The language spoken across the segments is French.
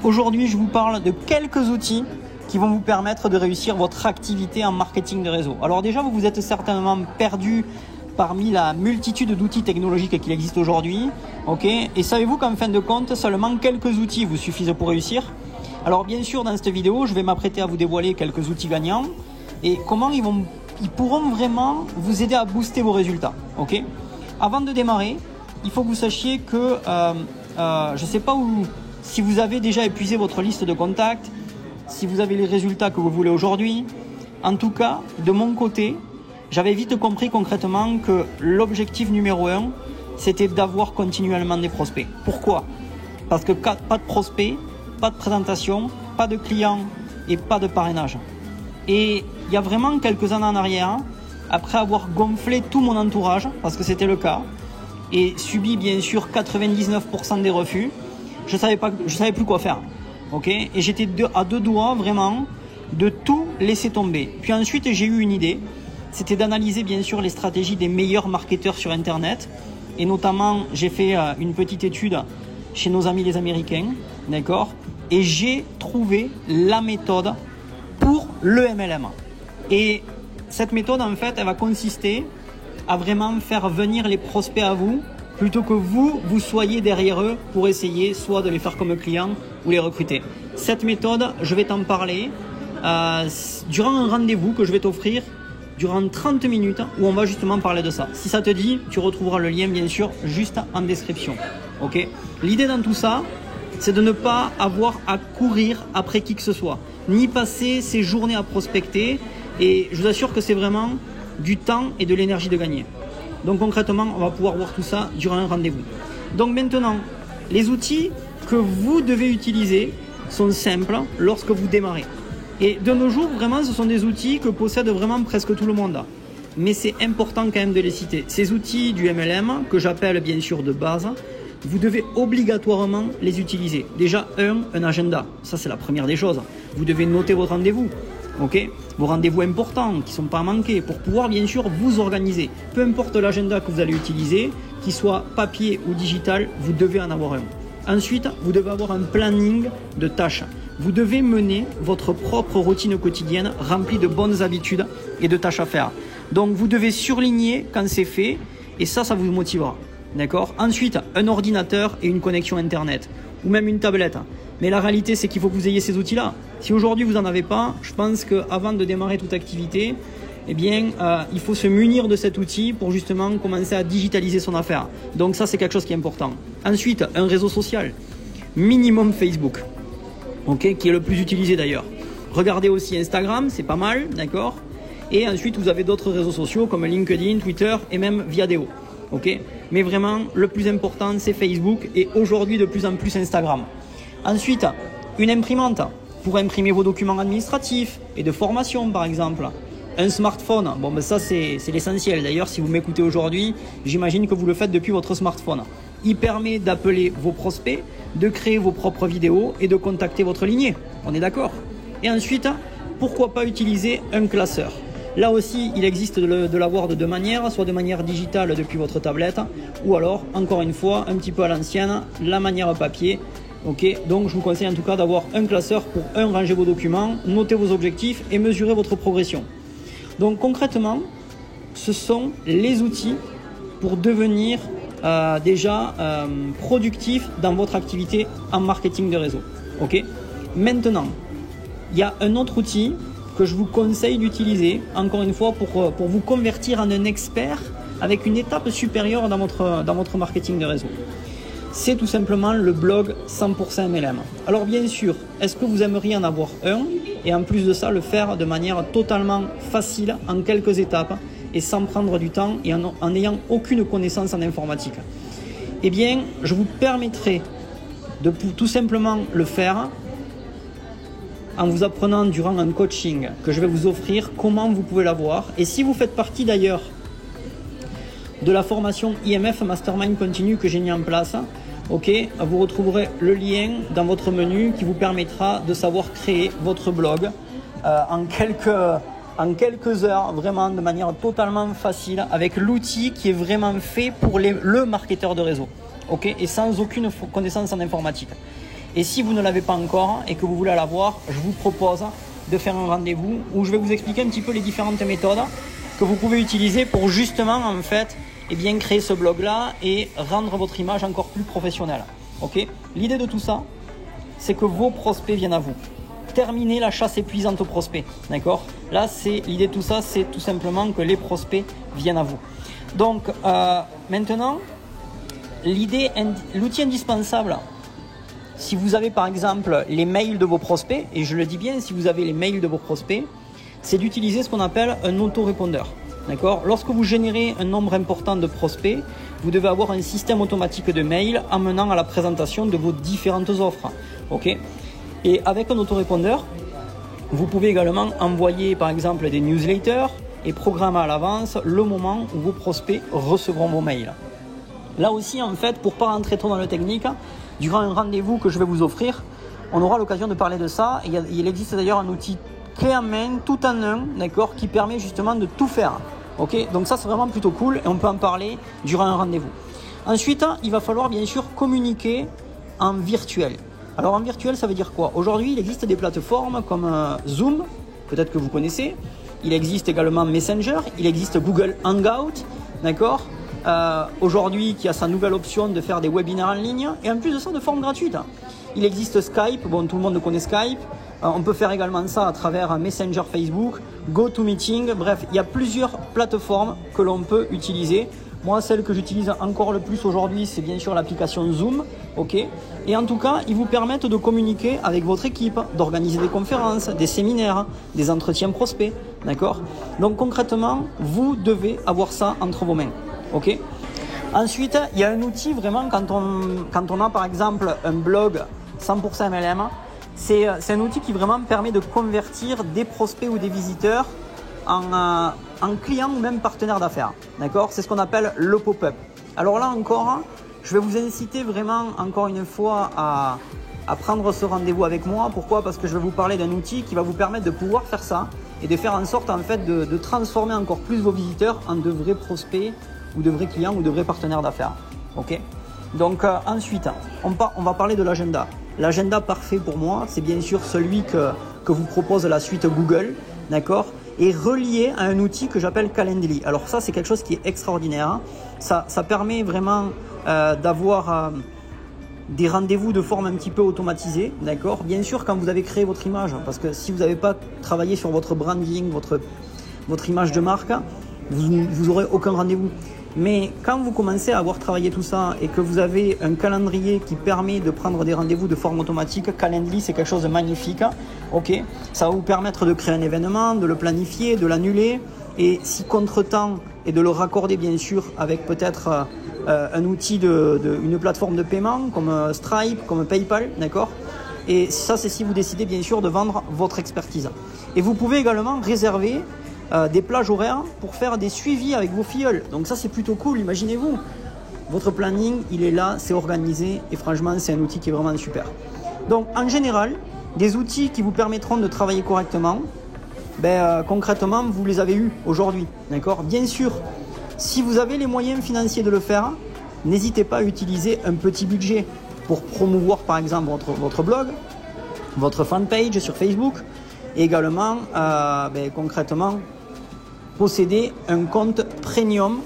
Aujourd'hui, je vous parle de quelques outils qui vont vous permettre de réussir votre activité en marketing de réseau. Alors déjà, vous vous êtes certainement perdu parmi la multitude d'outils technologiques qu'il existe aujourd'hui. Et savez-vous qu'en fin de compte, seulement quelques outils vous suffisent pour réussir? Alors bien sûr, dans cette vidéo, je vais m'apprêter à vous dévoiler quelques outils gagnants et comment ils pourront vraiment vous aider à booster vos résultats. Avant de démarrer, il faut que vous sachiez que je ne sais pas si vous avez déjà épuisé votre liste de contacts, si vous avez les résultats que vous voulez aujourd'hui. En tout cas, de mon côté, j'avais vite compris concrètement que l'objectif numéro 1, c'était d'avoir continuellement des prospects. Pourquoi? Parce que pas de prospects, pas de présentation, pas de clients et pas de parrainage. Et il y a vraiment quelques années en arrière, après avoir gonflé tout mon entourage, parce que c'était le cas, et subi bien sûr 99% des refus, je savais plus quoi faire. Et j'étais à deux doigts vraiment de tout laisser tomber. Puis ensuite j'ai eu une idée, c'était d'analyser bien sûr les stratégies des meilleurs marketeurs sur Internet. Et notamment j'ai fait une petite étude chez nos amis les Américains, et j'ai trouvé la méthode pour le MLM. Et cette méthode en fait, elle va consister à vraiment faire venir les prospects à vous, plutôt que vous soyez derrière eux pour essayer soit de les faire comme clients ou les recruter. Cette méthode, je vais t'en parler durant un rendez-vous que je vais t'offrir durant 30 minutes où on va justement parler de ça. Si ça te dit, tu retrouveras le lien bien sûr juste en description. L'idée dans tout ça, c'est de ne pas avoir à courir après qui que ce soit, ni passer ses journées à prospecter, et je vous assure que c'est vraiment du temps et de l'énergie de gagner. Donc concrètement, on va pouvoir voir tout ça durant un rendez-vous. Donc maintenant, les outils que vous devez utiliser sont simples lorsque vous démarrez. Et de nos jours, vraiment, ce sont des outils que possède vraiment presque tout le monde. Mais c'est important quand même de les citer. Ces outils du MLM, que j'appelle bien sûr de base, vous devez obligatoirement les utiliser. Déjà, un agenda. Ça, c'est la première des choses. Vous devez noter votre rendez-vous. Vos rendez-vous importants qui ne sont pas à manquer pour pouvoir bien sûr vous organiser. Peu importe l'agenda que vous allez utiliser, qu'il soit papier ou digital, vous devez en avoir un. Ensuite, vous devez avoir un planning de tâches. Vous devez mener votre propre routine quotidienne remplie de bonnes habitudes et de tâches à faire. Donc vous devez surligner quand c'est fait et ça vous motivera. Ensuite, un ordinateur et une connexion Internet ou même une tablette. Mais la réalité, c'est qu'il faut que vous ayez ces outils-là. Si aujourd'hui vous n'en avez pas, je pense qu'avant de démarrer toute activité, il faut se munir de cet outil pour justement commencer à digitaliser son affaire. Donc ça, c'est quelque chose qui est important. Ensuite, un réseau social, minimum Facebook, qui est le plus utilisé d'ailleurs. Regardez aussi Instagram, c'est pas mal, Et ensuite, vous avez d'autres réseaux sociaux comme LinkedIn, Twitter et même Viadeo. Mais vraiment, le plus important, c'est Facebook et aujourd'hui de plus en plus Instagram. Ensuite, une imprimante pour imprimer vos documents administratifs et de formation par exemple. Un smartphone, ça c'est l'essentiel. D'ailleurs, si vous m'écoutez aujourd'hui, j'imagine que vous le faites depuis votre smartphone. Il permet d'appeler vos prospects, de créer vos propres vidéos et de contacter votre lignée. On est d'accord? Et ensuite, pourquoi pas utiliser un classeur? Là aussi, il existe de l'avoir de deux manières, soit de manière digitale depuis votre tablette, ou alors, encore une fois, un petit peu à l'ancienne, la manière papier. Donc je vous conseille en tout cas d'avoir un classeur pour ranger vos documents, noter vos objectifs et mesurer votre progression. Donc concrètement, ce sont les outils pour devenir productif dans votre activité en marketing de réseau. Maintenant, il y a un autre outil que je vous conseille d'utiliser, encore une fois, pour vous convertir en un expert avec une étape supérieure dans votre marketing de réseau. C'est tout simplement le blog 100% MLM. Alors bien sûr, est-ce que vous aimeriez en avoir un et en plus de ça le faire de manière totalement facile en quelques étapes et sans prendre du temps et en n'ayant aucune connaissance en informatique? Je vous permettrai de tout simplement le faire en vous apprenant durant un coaching que je vais vous offrir comment vous pouvez l'avoir. Et si vous faites partie d'ailleurs de la formation IMF Mastermind Continue que j'ai mis en place, vous retrouverez le lien dans votre menu qui vous permettra de savoir créer votre blog en quelques heures, vraiment de manière totalement facile, avec l'outil qui est vraiment fait pour le marketeur de réseau, et sans aucune connaissance en informatique. Et si vous ne l'avez pas encore et que vous voulez l'avoir, je vous propose de faire un rendez-vous où je vais vous expliquer un petit peu les différentes méthodes que vous pouvez utiliser pour justement en fait créer ce blog là et rendre votre image encore plus professionnelle. Ok ? L'idée de tout ça, c'est que vos prospects viennent à vous. Terminer la chasse épuisante aux prospects. D'accord ? Là, l'idée de tout ça, c'est tout simplement que les prospects viennent à vous. Donc maintenant, l'outil indispensable, si vous avez par exemple les mails de vos prospects, et je le dis bien, si vous avez les mails de vos prospects, c'est d'utiliser ce qu'on appelle un autorépondeur. D'accord ? Lorsque vous générez un nombre important de prospects, vous devez avoir un système automatique de mails amenant à la présentation de vos différentes offres. Ok ? Et avec un autorépondeur, vous pouvez également envoyer par exemple des newsletters et programmer à l'avance le moment où vos prospects recevront vos mails. Là aussi, en fait, pour ne pas rentrer trop dans le technique, durant un rendez-vous que je vais vous offrir, on aura l'occasion de parler de ça. Il existe d'ailleurs un outil clé en main, tout en un, d'accord, qui permet justement de tout faire. Ok, donc ça c'est vraiment plutôt cool et on peut en parler durant un rendez-vous. Ensuite, il va falloir bien sûr communiquer en virtuel. Alors en virtuel, ça veut dire quoi ? Aujourd'hui, il existe des plateformes comme Zoom, peut-être que vous connaissez. Il existe également Messenger, il existe Google Hangout, d'accord ? Aujourd'hui, qui a sa nouvelle option de faire des webinaires en ligne et en plus de ça, de forme gratuite. Il existe Skype, bon, tout le monde connaît Skype. On peut faire également ça à travers Messenger Facebook, GoToMeeting, bref, il y a plusieurs plateformes que l'on peut utiliser. Moi, celle que j'utilise encore le plus aujourd'hui, c'est bien sûr l'application Zoom, ok. Et en tout cas, ils vous permettent de communiquer avec votre équipe, d'organiser des conférences, des séminaires, des entretiens prospects, d'accord. Donc concrètement, vous devez avoir ça entre vos mains, ok. Ensuite, il y a un outil vraiment quand on a par exemple un blog 100% MLM, c'est un outil qui vraiment permet de convertir des prospects ou des visiteurs en clients ou même partenaires d'affaires. D'accord ? C'est ce qu'on appelle le pop-up. Alors là encore, je vais vous inciter vraiment encore une fois à prendre ce rendez-vous avec moi. Pourquoi ? Parce que je vais vous parler d'un outil qui va vous permettre de pouvoir faire ça et de faire en sorte en fait de transformer encore plus vos visiteurs en de vrais prospects ou de vrais clients ou de vrais partenaires d'affaires. Ok ? Donc ensuite, on va parler de l'agenda. L'agenda parfait pour moi, c'est bien sûr celui que vous propose la suite Google, d'accord, et relié à un outil que j'appelle Calendly. Alors ça, c'est quelque chose qui est extraordinaire. Ça permet vraiment d'avoir des rendez-vous de forme un petit peu automatisée, d'accord. Bien sûr, quand vous avez créé votre image, parce que si vous n'avez pas travaillé sur votre branding, votre image de marque, vous n'aurez aucun rendez-vous. Mais quand vous commencez à avoir travaillé tout ça et que vous avez un calendrier qui permet de prendre des rendez-vous de forme automatique, Calendly, c'est quelque chose de magnifique. Ok, ça va vous permettre de créer un événement, de le planifier, de l'annuler. Et si contre-temps, et de le raccorder bien sûr avec peut-être un outil une plateforme de paiement comme Stripe, comme PayPal, d'accord. Et ça, c'est si vous décidez bien sûr de vendre votre expertise. Et vous pouvez également réserver des plages horaires pour faire des suivis avec vos filleuls. Donc ça, c'est plutôt cool, imaginez-vous. Votre planning, il est là, c'est organisé et franchement, c'est un outil qui est vraiment super. Donc en général, des outils qui vous permettront de travailler correctement, concrètement, vous les avez eus aujourd'hui. D'accord ? Bien sûr, si vous avez les moyens financiers de le faire, n'hésitez pas à utiliser un petit budget pour promouvoir par exemple votre blog, votre fanpage sur Facebook et également concrètement posséder un compte premium,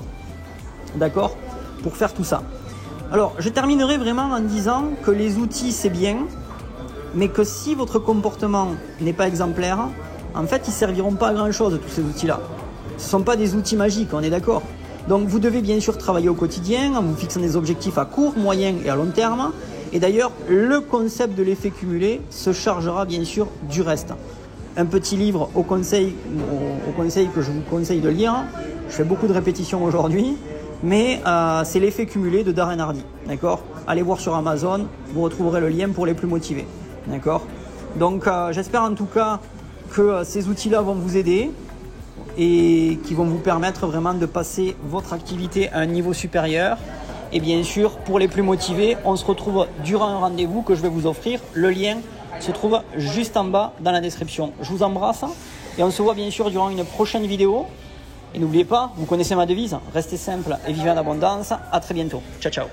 d'accord, pour faire tout ça. Alors, je terminerai vraiment en disant que les outils, c'est bien, mais que si votre comportement n'est pas exemplaire, en fait, ils ne serviront pas à grand-chose, tous ces outils-là. Ce ne sont pas des outils magiques, on est d'accord. Donc, vous devez bien sûr travailler au quotidien en vous fixant des objectifs à court, moyen et à long terme. Et d'ailleurs, le concept de l'effet cumulé se chargera bien sûr du reste. Un petit livre au conseil que je vous conseille de lire. Je fais beaucoup de répétitions aujourd'hui, mais c'est l'effet cumulé de Darren Hardy. D'accord ? Allez voir sur Amazon, vous retrouverez le lien pour les plus motivés. D'accord ? Donc j'espère en tout cas que ces outils-là vont vous aider et qui vont vous permettre vraiment de passer votre activité à un niveau supérieur. Et bien sûr, pour les plus motivés, on se retrouve durant un rendez-vous que je vais vous offrir. Le lien se trouve juste en bas dans la description. Je vous embrasse et on se voit bien sûr durant une prochaine vidéo. Et n'oubliez pas, vous connaissez ma devise, restez simple et vivez en abondance. À très bientôt. Ciao, ciao.